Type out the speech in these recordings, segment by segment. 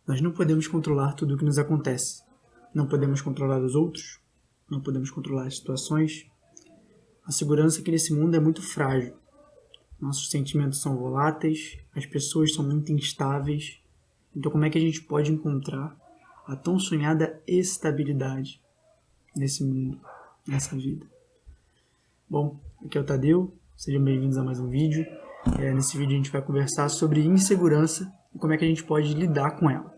Nós não podemos controlar tudo o que nos acontece. Não podemos controlar os outros, não podemos controlar as situações. A segurança aqui nesse mundo é muito frágil. Nossos sentimentos são voláteis, as pessoas são muito instáveis. Então como é que a gente pode encontrar a tão sonhada estabilidade nesse mundo, nessa vida? Bom, aqui é o Tadeu, sejam bem-vindos a mais um vídeo. Nesse vídeo a gente vai conversar sobre insegurança e como é que a gente pode lidar com ela.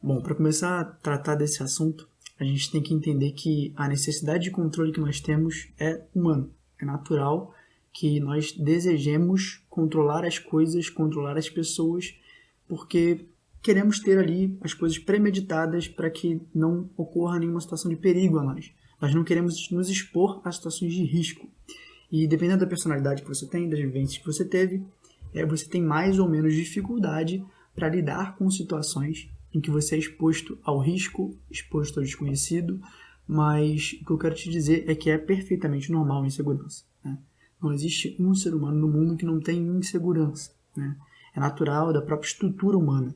Bom, para começar a tratar desse assunto, a gente tem que entender que a necessidade de controle que nós temos é humana, é natural que nós desejemos controlar as coisas, controlar as pessoas, porque queremos ter ali as coisas premeditadas para que não ocorra nenhuma situação de perigo a nós. Nós não queremos nos expor a situações de risco. E dependendo da personalidade que você tem, das vivências que você teve, você tem mais ou menos dificuldade para lidar com situações em que você é exposto ao risco, exposto ao desconhecido, mas o que eu quero te dizer é que é perfeitamente normal a insegurança, né? Não existe um ser humano no mundo que não tem insegurança, né? É natural da própria estrutura humana.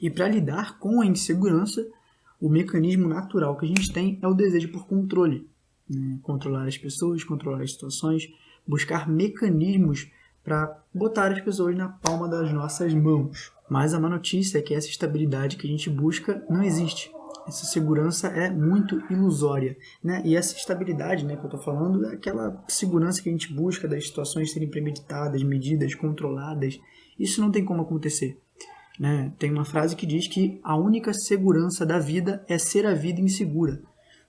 E para lidar com a insegurança, o mecanismo natural que a gente tem é o desejo por controle, né? Controlar as pessoas, controlar as situações, buscar mecanismos para botar as pessoas na palma das nossas mãos. Mas a má notícia é que essa estabilidade que a gente busca não existe. Essa segurança é muito ilusória, né? E essa estabilidade, né, que eu estou falando é aquela segurança que a gente busca das situações serem premeditadas, medidas, controladas. Isso não tem como acontecer, né? Tem uma frase que diz que a única segurança da vida é ser a vida insegura,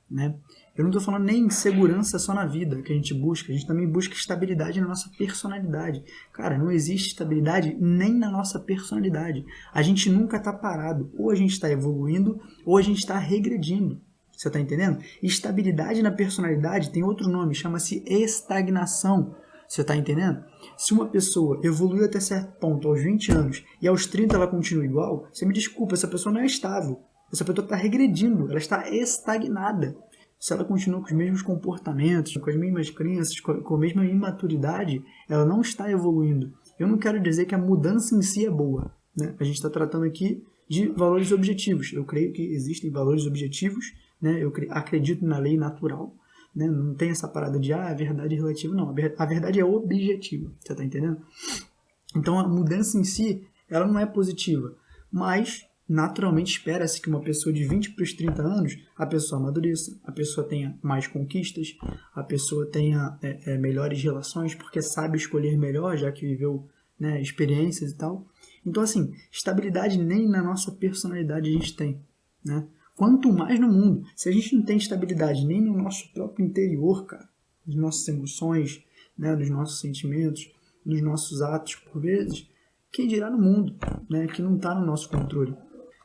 né? Eu não estou falando nem segurança só na vida que a gente gente também busca estabilidade na nossa personalidade. Cara, não existe estabilidade nem na nossa personalidade. A gente nunca está parado. Ou a gente está evoluindo, ou a gente está regredindo. Você está entendendo? Estabilidade na personalidade tem outro nome, chama-se estagnação. Você está entendendo? Se uma pessoa evoluiu até certo ponto aos 20 anos e aos 30 ela continua igual, você me desculpa, essa pessoa não é estável. Essa pessoa está regredindo, ela está estagnada. Se ela continua com os mesmos comportamentos, com as mesmas crenças, com a mesma imaturidade, ela não está evoluindo. Eu não quero dizer que a mudança em si é boa, né? A gente está tratando aqui de valores objetivos. Eu creio que existem valores objetivos, né? Eu acredito na lei natural, né? Não tem essa parada de a verdade é relativa, não. A verdade é objetiva, você está entendendo? Então a mudança em si, ela não é positiva, mas naturalmente espera-se que uma pessoa de 20 para os 30 anos, a pessoa amadureça, a pessoa tenha mais conquistas, a pessoa tenha melhores relações, porque sabe escolher melhor, já que viveu, né, experiências e tal. Então, assim, estabilidade nem na nossa personalidade a gente tem, né? Quanto mais no mundo. Se a gente não tem estabilidade nem no nosso próprio interior, cara, nas nossas emoções, né, nos nossos sentimentos, nos nossos atos, por vezes, quem dirá no mundo, né, que não está no nosso controle.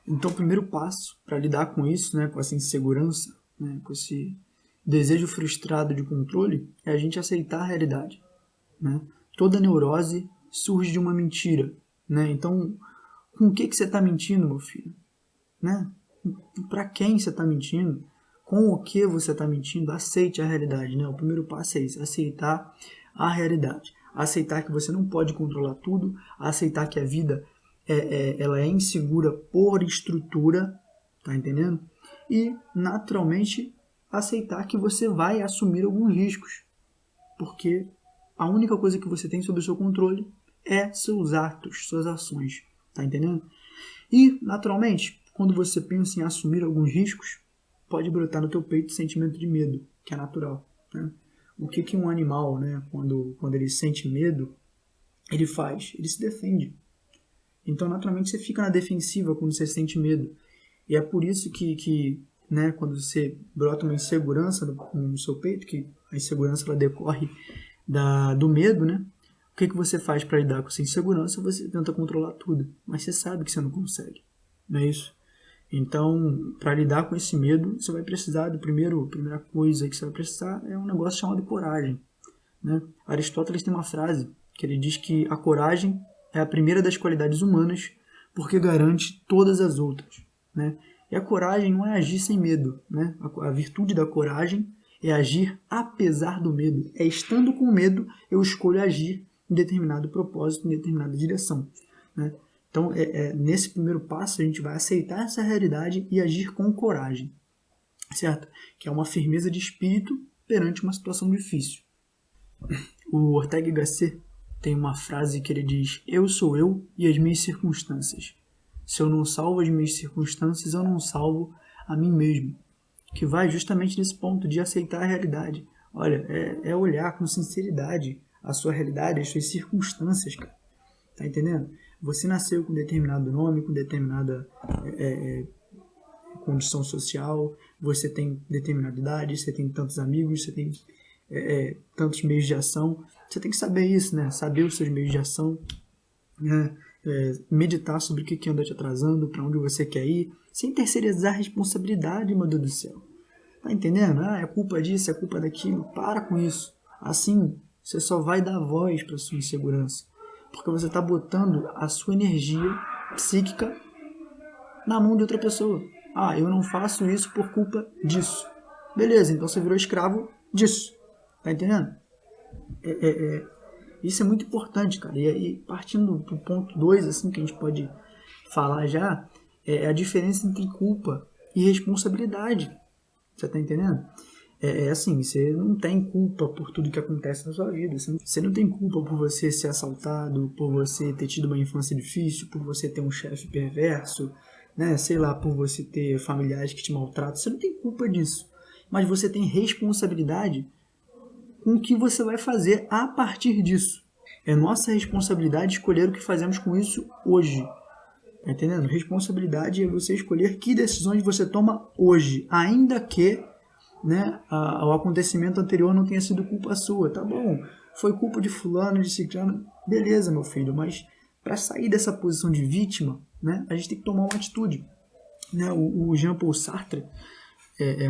Então, o primeiro passo para lidar com isso, né, com essa insegurança, né, com esse desejo frustrado de controle, é a gente aceitar a realidade, né? Toda neurose surge de uma mentira, né? Então, com o que você está mentindo, meu filho? Né? Para quem você está mentindo? Com o que você está mentindo? Aceite a realidade, né? O primeiro passo é isso, aceitar a realidade. Aceitar que você não pode controlar tudo, aceitar que a vida ela é insegura por estrutura, tá entendendo? E, naturalmente, aceitar que você vai assumir alguns riscos, porque a única coisa que você tem sob o seu controle é seus atos, suas ações, tá entendendo? E, naturalmente, quando você pensa em assumir alguns riscos, pode brotar no teu peito o sentimento de medo, que é natural, né? O que um animal, né, quando ele sente medo, ele faz? Ele se defende. Então, naturalmente, você fica na defensiva quando você sente medo. E é por isso que né, quando você brota uma insegurança no seu peito, que a insegurança ela decorre do medo, né? O que você faz para lidar com essa insegurança? Você tenta controlar tudo, mas você sabe que você não consegue, não é isso? Então, para lidar com esse medo, você vai precisar primeira coisa que você vai precisar é um negócio chamado coragem, né? Aristóteles tem uma frase que ele diz que a coragem é a primeira das qualidades humanas porque garante todas as outras, né? E a coragem não é agir sem medo, né? A virtude da coragem é agir apesar do medo. É estando com medo, eu escolho agir em determinado propósito, em determinada direção, né? Então, nesse primeiro passo, a gente vai aceitar essa realidade e agir com coragem, certo? Que é uma firmeza de espírito perante uma situação difícil. O Ortega y Gasset tem uma frase que ele diz: eu sou eu e as minhas circunstâncias. Se eu não salvo as minhas circunstâncias, eu não salvo a mim mesmo. Que vai justamente nesse ponto de aceitar a realidade. Olha, é olhar com sinceridade a sua realidade, as suas circunstâncias, cara. Tá entendendo? Você nasceu com determinado nome, com determinada condição social, você tem determinada idade, você tem tantos amigos, você tem tantos meios de ação. Você tem que saber isso, né? Saber os seus meios de ação, né? Meditar sobre o que anda te atrasando, para onde você quer ir, sem terceirizar a responsabilidade, meu Deus do céu. Tá entendendo? É culpa disso, é culpa daquilo. Para com isso. Assim, você só vai dar voz para sua insegurança. Porque você está botando a sua energia psíquica na mão de outra pessoa. Ah, eu não faço isso por culpa disso. Beleza, então você virou escravo disso. Tá entendendo? Isso é muito importante, cara. E partindo do ponto 2, assim, que a gente pode falar já, é a diferença entre culpa e responsabilidade. Você tá entendendo? Assim, você não tem culpa por tudo que acontece na sua vida. Você não tem culpa por você ser assaltado, por você ter tido uma infância difícil, por você ter um chefe perverso, né? Sei lá, por você ter familiares que te maltratam. Você não tem culpa disso. Mas você tem responsabilidade com o que você vai fazer a partir disso. É nossa responsabilidade escolher o que fazemos com isso hoje. Tá entendendo? Responsabilidade é você escolher que decisões você toma hoje, ainda que, né, o acontecimento anterior não tenha sido culpa sua. Tá bom, foi culpa de fulano, de ciclano, beleza, meu filho, mas para sair dessa posição de vítima, né, a gente tem que tomar uma atitude. Né? O Jean-Paul Sartre,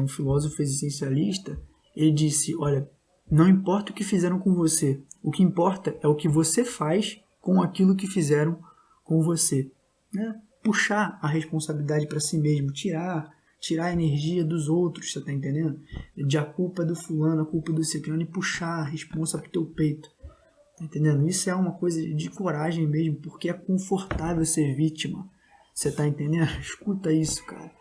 um filósofo existencialista, ele disse, olha, não importa o que fizeram com você, o que importa é o que você faz com aquilo que fizeram com você. Né? Puxar a responsabilidade para si mesmo, tirar a energia dos outros, você tá entendendo? De a culpa do fulano, a culpa do ciclano, e puxar a responsa pro teu peito. Tá entendendo? Isso é uma coisa de coragem mesmo, porque é confortável ser vítima. Você tá entendendo? Escuta isso, cara.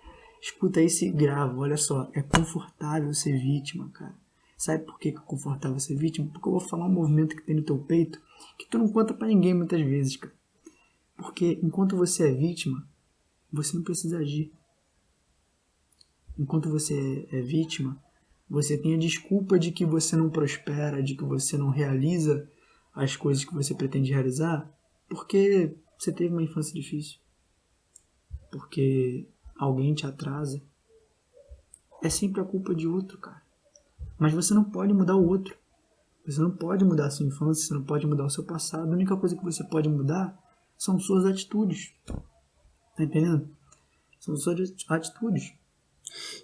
Escuta isso e grava, olha só. É confortável ser vítima, cara. Sabe por que é confortável ser vítima? Porque eu vou falar um movimento que tem no teu peito que tu não conta pra ninguém muitas vezes, cara. Porque enquanto você é vítima, você não precisa agir. Enquanto você é vítima, você tem a desculpa de que você não prospera, de que você não realiza as coisas que você pretende realizar, porque você teve uma infância difícil. Porque alguém te atrasa. É sempre a culpa de outro, cara. Mas você não pode mudar o outro. Você não pode mudar a sua infância, você não pode mudar o seu passado. A única coisa que você pode mudar são suas atitudes. Tá entendendo? São suas atitudes.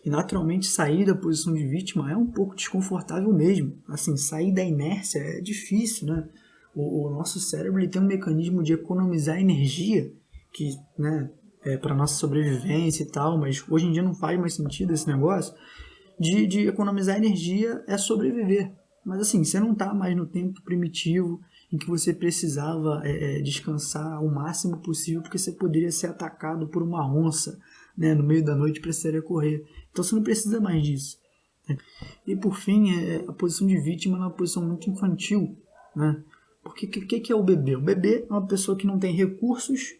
E naturalmente sair da posição de vítima é um pouco desconfortável mesmo. Assim, sair da inércia é difícil, né? O nosso cérebro ele tem um mecanismo de economizar energia, que, né, é para nossa sobrevivência e tal, mas hoje em dia não faz mais sentido esse negócio. De economizar energia é sobreviver. Mas assim, você não está mais no tempo primitivo em que você precisava descansar o máximo possível porque você poderia ser atacado por uma onça, né, no meio da noite, precisaria correr. Então você não precisa mais disso. Né? E por fim, a posição de vítima é uma posição muito infantil. Né? Porque o que é o bebê? O bebê é uma pessoa que não tem recursos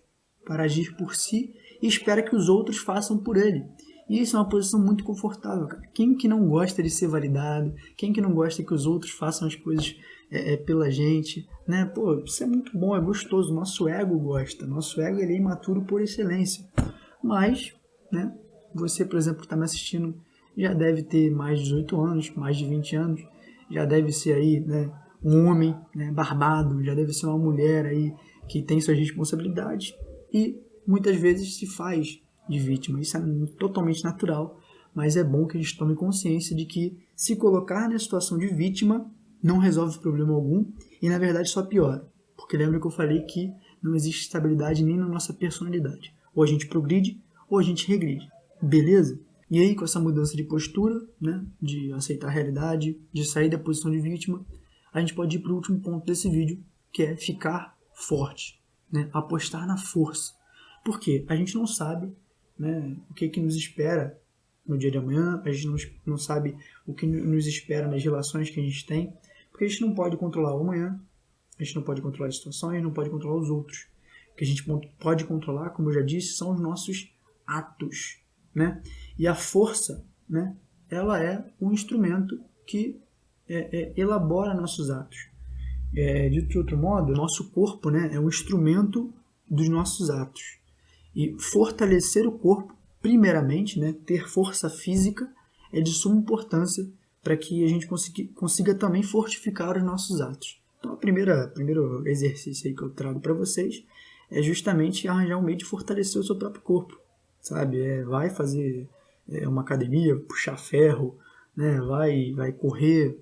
para agir por si e espera que os outros façam por ele. E isso é uma posição muito confortável, cara. Quem que não gosta de ser validado? Quem que não gosta que os outros façam as coisas pela gente? Né? Pô, isso é muito bom, é gostoso. Nosso ego gosta. Nosso ego ele é imaturo por excelência. Mas, né, você, por exemplo, que está me assistindo, já deve ter mais de 18 anos, mais de 20 anos. Já deve ser aí, né, um homem, né, barbado. Já deve ser uma mulher aí que tem suas responsabilidades. E muitas vezes se faz de vítima. Isso é totalmente natural, mas é bom que a gente tome consciência de que se colocar na situação de vítima não resolve problema algum e, na verdade, só piora. Porque lembra que eu falei que não existe estabilidade nem na nossa personalidade. Ou a gente progride ou a gente regride. Beleza? E aí, com essa mudança de postura, né, de aceitar a realidade, de sair da posição de vítima, a gente pode ir para o último ponto desse vídeo, que é ficar forte. né? Apostar na força. Por quê? A gente não sabe, né, o que nos espera no dia de amanhã, a gente não sabe o que nos espera nas relações que a gente tem, porque a gente não pode controlar o amanhã, a gente não pode controlar as situações, não pode controlar os outros. O que a gente pode controlar, como eu já disse, são os nossos atos, né? E a força, né, ela é um instrumento que elabora nossos atos. Dito de outro modo, nosso corpo, né, é um instrumento dos nossos atos. E fortalecer o corpo, primeiramente, né, ter força física, é de suma importância para que a gente consiga também fortificar os nossos atos. Então, o primeiro exercício aí que eu trago para vocês é justamente arranjar um meio de fortalecer o seu próprio corpo, sabe? Vai fazer uma academia, puxar ferro, né? Vai correr,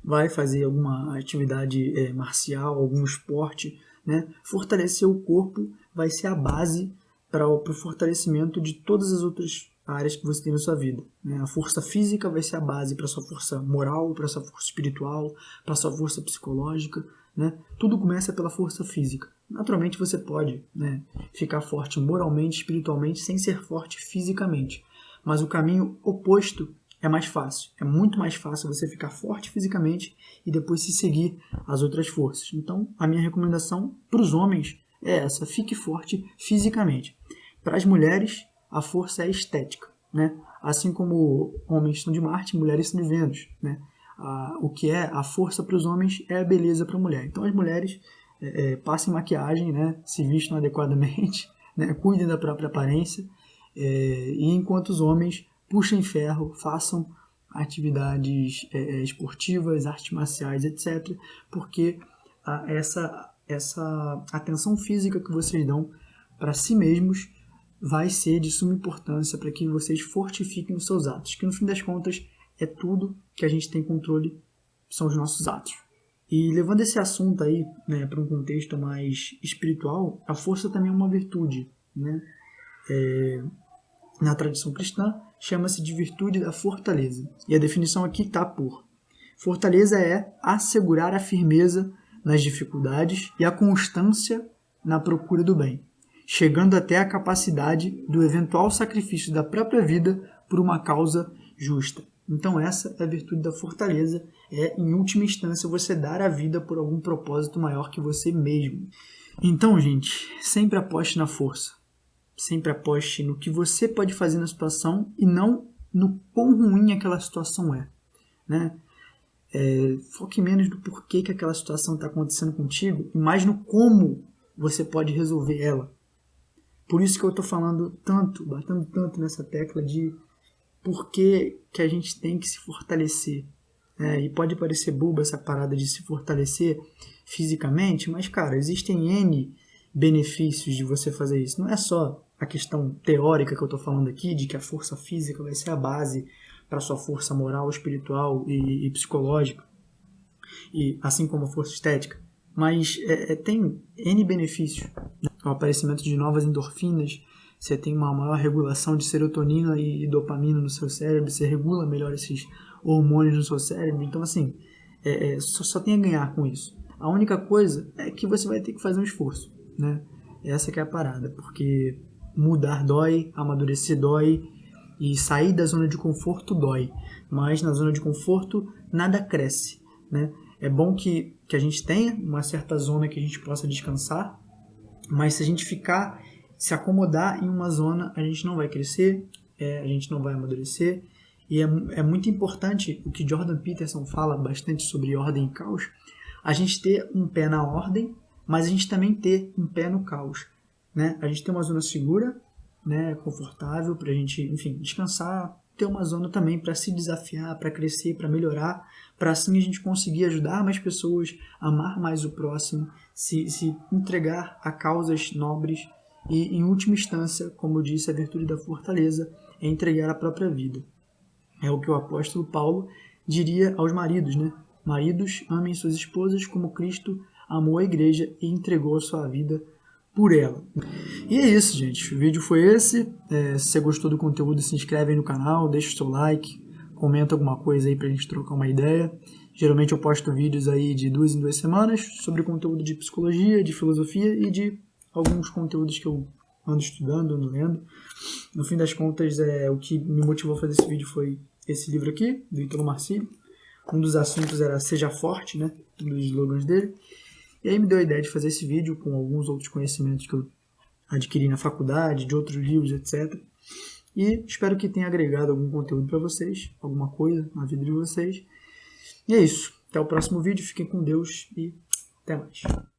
vai fazer alguma atividade marcial, algum esporte, né? Fortalecer o corpo vai ser a base para o fortalecimento de todas as outras áreas que você tem na sua vida, né? A força física vai ser a base para a sua força moral, para a sua força espiritual, para a sua força psicológica, né? Tudo começa pela força física. Naturalmente você pode, né, ficar forte moralmente, espiritualmente, sem ser forte fisicamente. Mas o caminho oposto é mais fácil. É muito mais fácil você ficar forte fisicamente e depois se seguir as outras forças. Então, a minha recomendação para os homens é essa: fique forte fisicamente. Para as mulheres, a força é estética, né? Assim como homens são de Marte, mulheres são de Vênus, né? O que é a força para os homens é a beleza para a mulher. Então as mulheres passem maquiagem, né? Se vistam adequadamente, né? Cuidem da própria aparência, e enquanto os homens puxem ferro, façam atividades esportivas, artes marciais, etc. Porque essa atenção física que vocês dão para si mesmos vai ser de suma importância para que vocês fortifiquem os seus atos, que no fim das contas é tudo que a gente tem controle, são os nossos atos. E levando esse assunto aí, né, para um contexto mais espiritual, a força também é uma virtude, né? Na tradição cristã, chama-se de virtude da fortaleza. E a definição aqui está por: fortaleza é assegurar a firmeza nas dificuldades e a constância na procura do bem, chegando até a capacidade do eventual sacrifício da própria vida por uma causa justa. Então essa é a virtude da fortaleza, em última instância você dar a vida por algum propósito maior que você mesmo. Então, gente, sempre aposte na força. Sempre aposte no que você pode fazer na situação e não no quão ruim aquela situação é, né? Foque menos no porquê que aquela situação está acontecendo contigo e mais no como você pode resolver ela. Por isso que eu estou falando tanto, batendo tanto nessa tecla de por que a gente tem que se fortalecer. E pode parecer boba essa parada de se fortalecer fisicamente, mas, cara, existem N benefícios de você fazer isso. Não é só a questão teórica que eu estou falando aqui, de que a força física vai ser a base para a sua força moral, espiritual e psicológica, e assim como a força estética. Mas tem N benefícios, né? O aparecimento de novas endorfinas, você tem uma maior regulação de serotonina e dopamina no seu cérebro, você regula melhor esses hormônios no seu cérebro. Então, assim, só tem a ganhar com isso. A única coisa é que você vai ter que fazer um esforço, né? Essa que é a parada, porque mudar dói, amadurecer dói, e sair da zona de conforto dói. Mas na zona de conforto nada cresce, né? É bom que a gente tenha uma certa zona que a gente possa descansar, mas se a gente se acomodar em uma zona, a gente não vai crescer, a gente não vai amadurecer. E é muito importante o que Jordan Peterson fala bastante sobre ordem e caos, a gente ter um pé na ordem, mas a gente também ter um pé no caos, né? A gente ter uma zona segura, né, confortável para a gente, enfim, descansar, ter uma zona também para se desafiar, para crescer, para melhorar, para assim a gente conseguir ajudar mais pessoas, amar mais o próximo, se entregar a causas nobres e, em última instância, como eu disse, a virtude da fortaleza é entregar a própria vida. É o que o apóstolo Paulo diria aos maridos, né? Maridos, amem suas esposas como Cristo amou a igreja e entregou a sua vida por ela. E é isso, gente. O vídeo foi esse. Se você gostou do conteúdo, se inscreve aí no canal, deixa o seu like, comenta alguma coisa aí pra gente trocar uma ideia. Geralmente eu posto vídeos aí de 2 em 2 semanas sobre conteúdo de psicologia, de filosofia e de alguns conteúdos que eu ando estudando, ando lendo. No fim das contas, o que me motivou a fazer esse vídeo foi esse livro aqui, do Ítalo Marcílio. Um dos assuntos era Seja Forte, né? Um dos slogans dele. E aí me deu a ideia de fazer esse vídeo com alguns outros conhecimentos que eu adquiri na faculdade, de outros livros, etc. E espero que tenha agregado algum conteúdo para vocês, alguma coisa na vida de vocês. E é isso. Até o próximo vídeo. Fiquem com Deus e até mais.